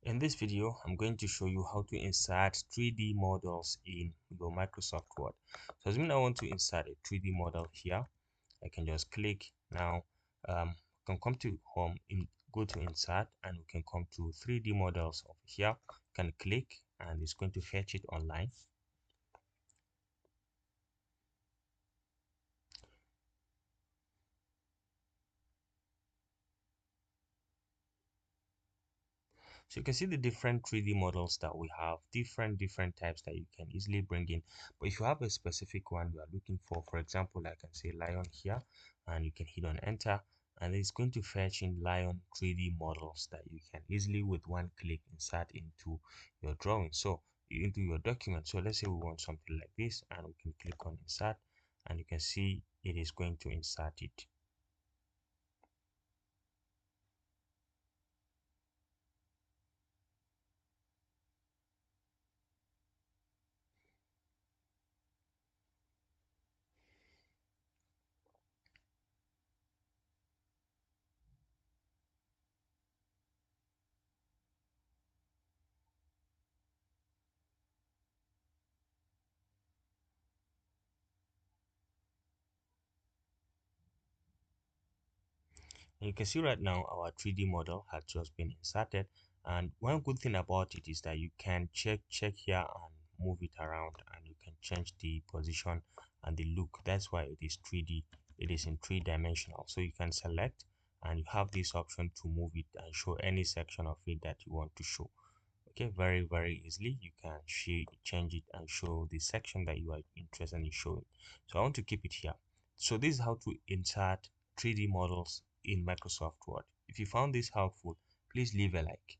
In this video, I'm going to show you how to insert 3D models in your Microsoft Word. So assuming I want to insert a 3D model here, I can just click. Now, I can come to home, go to insert, and we can come to 3D models over here. You can click and it's going to fetch it online. So you can see the different 3D models that we have, different types that you can easily bring in. But if you have a specific one you are looking for example, I can say lion here, and you can hit on enter, and it's going to fetch in lion 3D models that you can easily with one click insert into your drawing. So into your document. So let's say we want something like this, and we can click on insert, and you can see it is going to insert it. And you can see right now our 3D model has just been inserted. And one good thing about it is that you can check here and move it around, and you can change the position and the look. That's why it is 3D. It is in three-dimensional. So you can select and you have this option to move it and show any section of it that you want to show. Okay, very easily you can change it and show the section that you are interested in showing. So I want to keep it here. So this is how to insert 3D models in Microsoft Word. If you found this helpful, please leave a like.